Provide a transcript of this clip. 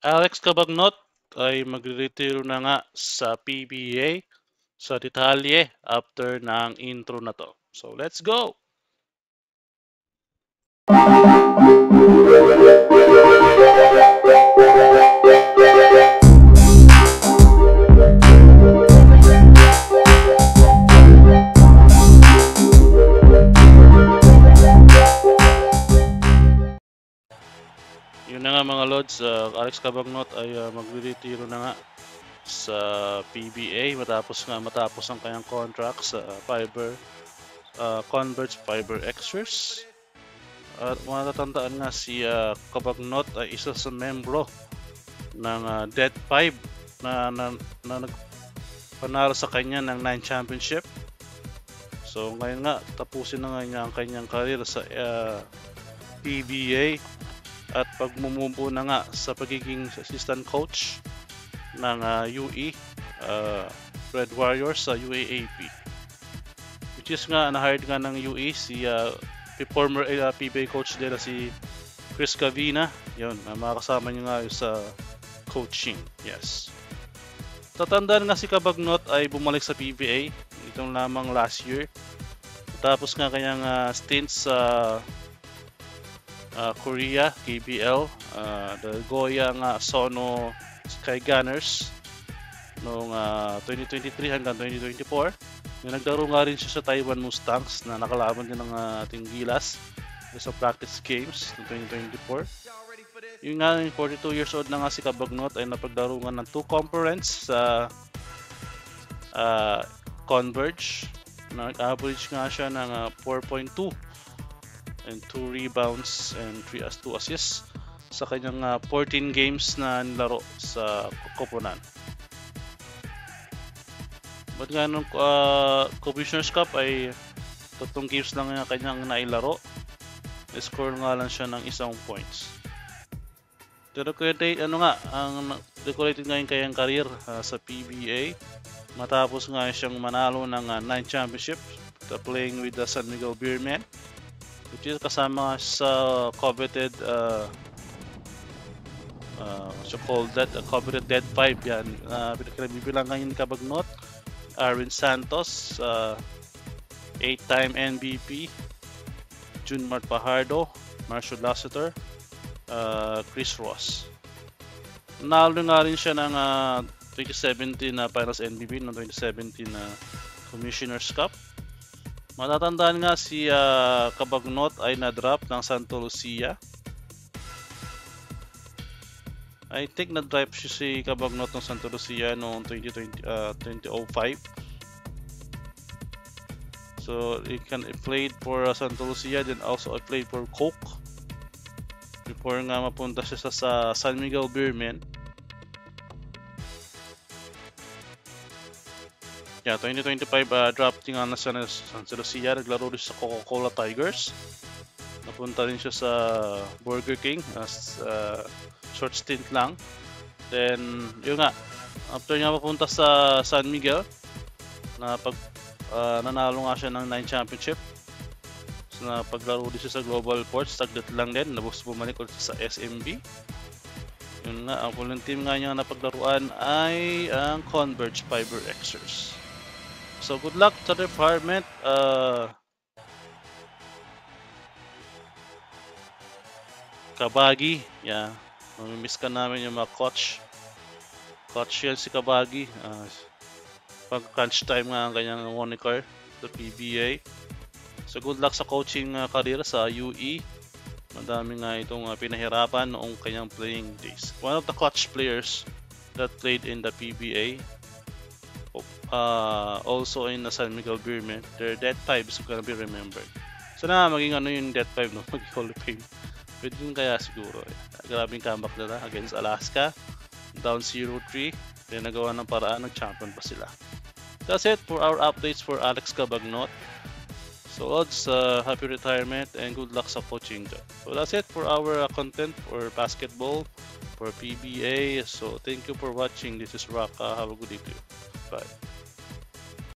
Alex Cabagnot ay magre-retiro na nga sa PBA sa detalye after ng intro na to. So let's go! Yun na nga mga Lods, Alex Cabagnot ay magre-retiro na nga sa PBA matapos ang kanyang contract sa Converge Fiber Xers. At matatandaan nga si Cabagnot ay isa sa membro ng Dead 5 na nagpanalo sa kanya ng 9 championship. So ngayon nga tapusin na nga niya ang kanyang career sa PBA at pagmumubo na nga sa pagiging assistant coach ng UE Red Warriors sa UAAP, which is nga na-hired nga ng UE si former PBA coach nila si Chris Cavina. Yun, makakasama niya nga sa coaching. Yes, tatandaan nga si Cabagnot ay bumalik sa PBA itong lamang last year tapos nga kanyang stint sa Korea, KBL, the Goyang Sono Sky Gunners noong 2023 hanggang 2024. Naglaro nga rin siya sa Taiwan Mustangs na nakalaban din ng ating Gilas sa practice games noong 2024. Yung nga, 42 years old na nga si Cabagnot ay napaglaro nga ng 2 conference sa Converge. Nag-average nga siya ng 4.2 and 2 rebounds and 2 assists sa kanyang 14 games na nilaro sa Koponan. But nga nung Commissioner's Cup ay 3 games lang yung kanyang nailaro. Score nga lang siya ng 1 points. Decorated nga yung kanyang career sa PBA matapos nga siyang manalo ng 9 championship playing with the San Miguel Beermen, which is kasama sa coveted coveted Dead 5 yan. Pinagbibilang ngayon ni Cabagnot, Arvin Santos, 8-time MVP, Junmar Pajardo, Marshall Lassiter, Chris Ross. Nanalo nga rin siya ng 2017 na Finals MVP ng 2017 na Commissioner's Cup. Matatandaan nga si Cabagnot ay na-drop ng Santa Lucia. I think na-drop siya si Cabagnot ng Santa Lucia noong 2005. So he played for Santa Lucia, then also played for Coke before nga mapunta siya sa San Miguel Beermen. Yeah, 2025 drafting na siya ng Santa Lucia, naglaro rin sa Coca-Cola Tigers. Napunta rin siya sa Burger King as short stint lang. Then, yun nga, after niya mapunta sa San Miguel, nanalo nga siya ng 9 championship. So, paglaro din siya sa Global Ports, tagdat lang din, nabos bumalik ulit sa SMB. Yun nga, ang kulang team nga niya napaglaruan ay ang Converge Fiber Xers. So good luck sa department. Kabagi, yeah. Mamimiss ka namin yung mga coach. Coach yan si Kabagi. Pag crunch time nga ang kanyang moniker sa PBA. So good luck sa coaching career sa UE. Madami nga itong pinahirapan noong kanyang playing days. One of the clutch players that played in the PBA. Also in the San Miguel Beermen, their Dead 5 is gonna be remembered. Sana maging yung Dead 5 no, maging Hall of Fame. Pwede yun kaya siguro. Grabing comeback nila against Alaska, down 0-3, then nagawa ng paraan, nag-champion pa sila. That's it for our updates for Alex Cabagnot. So odds, happy retirement and good luck sa coaching job. So that's it for our content for basketball, for PBA. So thank you for watching. This is Raka. Have a good evening. Bye.